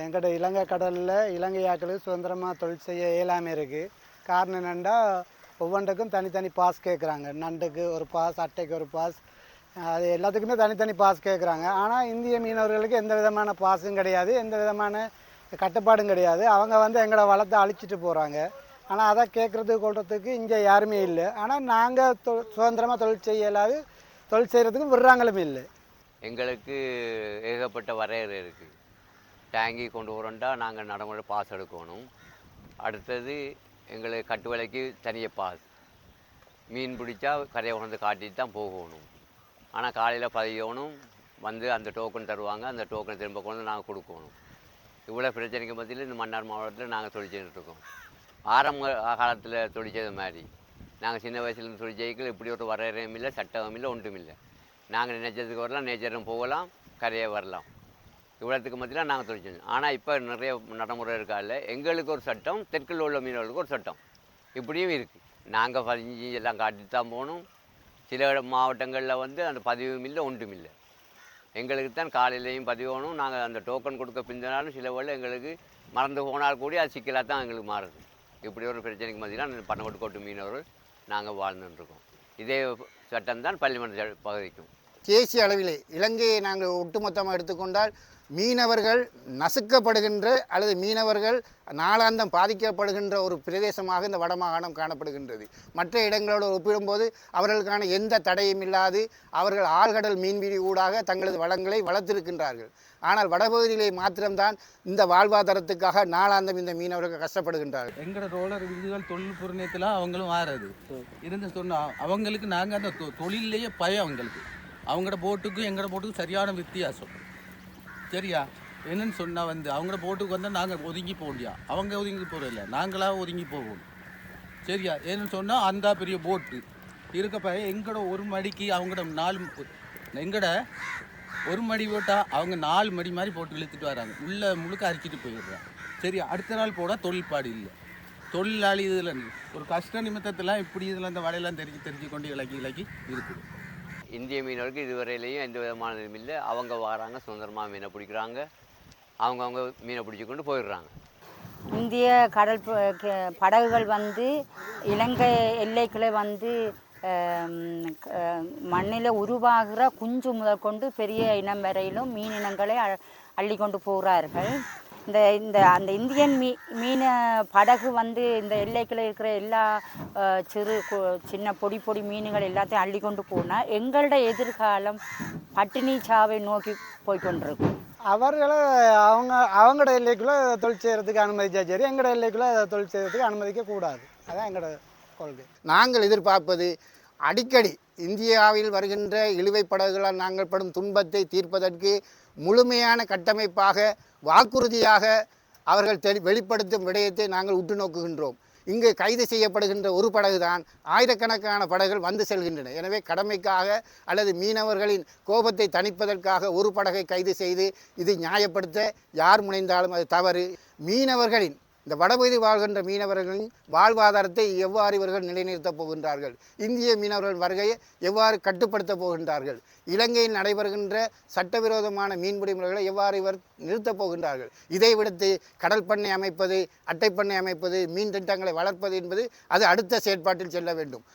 எங்கள்கிட்ட இலங்கை கடலில் இலங்கை ஆட்களுக்கு சுதந்திரமாக தொழில் செய்ய இயலாமல் இருக்குது. காரணம் என்னென்னா ஒவ்வொன்றுக்கும் தனித்தனி பாஸ் கேட்குறாங்க. நண்டுக்கு ஒரு பாஸ், அட்டைக்கு ஒரு பாஸ், அது எல்லாத்துக்குமே தனித்தனி பாஸ் கேட்குறாங்க. ஆனால் இந்திய மீனவர்களுக்கு எந்த விதமான பாஸும் கிடையாது, எந்த விதமான கட்டுப்பாடும் கிடையாது. அவங்க எங்களை வளத்தை அழிச்சிட்டு போகிறாங்க. ஆனால் அதை கேட்குறதுக்கு கொள்றதுக்கு இங்கே யாருமே இல்லை. ஆனால் நாங்கள் சுதந்திரமாக தொழில் செய்ய இயலாது, தொழில் செய்கிறதுக்கு விடுறாங்களும் இல்லை. எங்களுக்கு ஏகப்பட்ட வரையறை இருக்குது. டேங்கி கொண்டு வரண்டா நாங்கள் நடைமுறை பாஸ் எடுக்கணும். அடுத்தது எங்களுக்கு கட்டு விலைக்கு தனியாக பாஸ். மீன் பிடிச்சா கரையை கொண்டு காட்டிட்டு தான் போகணும். ஆனால் காலையில் பதியணும், அந்த டோக்கன் தருவாங்க, அந்த டோக்கனை திரும்ப கொண்டு நாங்கள் கொடுக்கணும். இவ்வளோ பிரச்சனைக்கு மத்தியில் இந்த மன்னார் மாவட்டத்தில் நாங்கள் தொழில் செஞ்சுட்ருக்கோம். ஆரம்ப காலத்தில் தொழில் செய்த மாதிரி நாங்கள் சின்ன வயசுலேருந்து தொழில் செய்யல இப்படி ஒரு வரையறையும் இல்லை, சட்டமும் இல்லை, ஒன்றும் இல்லை. நாங்கள் நினைச்சதுக்கு வரலாம், நேச்சரும் போகலாம், கரையை வரலாம். இவ்வளோத்துக்கு மத்தியில் நாங்கள் தொழில் செஞ்சோம். ஆனால் இப்போ நிறைய நடைமுறை இருக்கால, எங்களுக்கு ஒரு சட்டம், தெற்கில் உள்ள மீனவர்களுக்கு ஒரு சட்டம், இப்படியும் இருக்குது. நாங்கள் பதிஞ்சு எல்லாம் காட்டிட்டு தான் போகணும். சில மாவட்டங்களில் அந்த பதிவும் இல்லை, ஒன்றும் இல்லை. எங்களுக்கு தான் காலையிலையும் பதிவணும். நாங்கள் அந்த டோக்கன் கொடுக்க பிந்தினாலும் சில வேளை எங்களுக்கு மறந்து போனால் கூட அது சிக்கலாக தான் எங்களுக்கு மாறுது. இப்படி ஒரு பிரச்சனைக்கு மத்தியில் பனங்கோட்டு மீனவர்கள் நாங்கள் வாழ்ந்துட்டுருக்கோம். இதே சட்டம் தான் பள்ளிமன்ற பகுதிக்கும். தேசிய அளவிலே இலங்கையை நாங்கள் ஒட்டுமொத்தமாக எடுத்துக்கொண்டால் மீனவர்கள் நசுக்கப்படுகின்ற அல்லது மீனவர்கள் நாளாந்தம் பாதிக்கப்படுகின்ற ஒரு பிரதேசமாக இந்த வடமாகாணம் காணப்படுகின்றது. மற்ற இடங்களோடு ஒப்பிடும்போது அவர்களுக்கான எந்த தடையும் இல்லாது அவர்கள் ஆழ்கடல் மீன்பிடி ஊடாக தங்களது வளங்களை வளர்த்திருக்கின்றார்கள். ஆனால் வடபகுதியிலே மாத்திரம்தான் இந்த வாழ்வாதாரத்துக்காக நாளாந்தம் இந்த மீனவர்கள் கஷ்டப்படுகின்றார்கள். எங்களோட ரோலர் விதிகள் தொழில் புறநேத்தில் அவங்களும் ஆறுது இருந்து சொன்னால் அவங்களுக்கு நாங்கள் அந்த தொழிலேயே பயம். அவங்களோட போட்டுக்கும் எங்களோட போட்டுக்கும் சரியான வித்தியாசம். சரியா என்னன்னு சொன்னால் அவங்களோட போட்டுக்கு வந்தால் நாங்கள் ஒதுங்கி போக முடியா, அவங்க ஒதுங்கி போகிறதில்ல, நாங்களாக ஒதுங்கி போகணும். சரியா என்னன்னு சொன்னால் அந்த பெரிய போட்டு இருக்கப்ப எங்களோட ஒரு மடிக்கு அவங்களோட எங்களோட ஒரு மடி போட்டால் அவங்க 4 மடி மாதிரி போட்டு இழுத்துட்டு வராங்க, உள்ள முழுக்க அரிச்சிட்டு போயிடுறாங்க. சரியா அடுத்த நாள் போனால் தொழில்பாடு இல்லை. தொழிலாளி இதில் ஒரு கஷ்ட நிமித்தத்தெல்லாம் இப்படி இதில் அந்த வலையெல்லாம் தெரிஞ்சு கொண்டு இலக்கி இருக்குது. இந்திய மீனவருக்கு இதுவரையிலையும் எந்த விதமானதும் இல்லை. அவங்க வராங்க, சுதந்திரமாக மீனை பிடிக்கிறாங்க, அவங்கவுங்க மீனை பிடிச்சி கொண்டு போயிடுறாங்க. இந்திய கடல் படகுகள் இலங்கை எல்லைக்குள்ளே மண்ணில் உருவாகிற குஞ்சு முதல் கொண்டு பெரிய இனம் வரையிலும் மீன் இனங்களை அள்ளி கொண்டு போகிறார்கள். அந்த இந்தியன் மீன் படகு இந்த எல்லைக்குள்ள இருக்கிற எல்லா சின்ன பொடி மீன்கள் எல்லாத்தையும் அள்ளி கொண்டு போனால் எங்களோட எதிர்காலம் பட்டினி சாவை நோக்கி போய்கொண்டிருக்கும். அவர்களை அவங்களோட எல்லைக்குள்ளே தொழில் செய்கிறதுக்கு அனுமதிச்சா சரி, எங்களோட எல்லைக்குள்ளே தொழில் செய்கிறதுக்கு அனுமதிக்க கூடாது. அதான் எங்களோட கொள்கை. நாங்கள் எதிர்பார்ப்பது அடிக்கடி இந்தியாவில் வருகின்ற இழுவை படகுகளால் நாங்கள் படும் துன்பத்தை தீர்ப்பதற்கு முழுமையான கட்டமைப்பாக வாக்குறுதியாக அவர்கள் வெளிப்படுத்தும் விடயத்தை நாங்கள் உற்று நோக்குகின்றோம். இங்கு கைது செய்யப்படுகின்ற ஒரு படகுதான் ஆயிரக்கணக்கான படகுகள் வந்து செல்கின்றன. எனவே கடமைக்காக அல்லது மீனவர்களின் கோபத்தை தணிப்பதற்காக ஒரு படகை கைது செய்து இது நியாயப்படுத்த யார் முனைந்தாலும் அது தவறு. மீனவர்களின் இந்த வடபகுதி வாழ்கின்ற மீனவர்களின் வாழ்வாதாரத்தை எவ்வாறு இவர்கள் நிலைநிறுத்தப் போகின்றார்கள், இந்திய மீனவர்கள் வருகையை எவ்வாறு கட்டுப்படுத்தப் போகின்றார்கள், இலங்கையில் நடைபெறுகின்ற சட்டவிரோதமான மீன்பிடி முறைகளை எவ்வாறு இவர் நிறுத்தப் போகின்றார்கள், இதை விடுத்து கடல் பண்ணை அமைப்பது, அட்டைப்பண்ணை அமைப்பது, மீன் திட்டங்களை வளர்ப்பது என்பது அது அடுத்த செயற்பாட்டில் செல்ல வேண்டும்.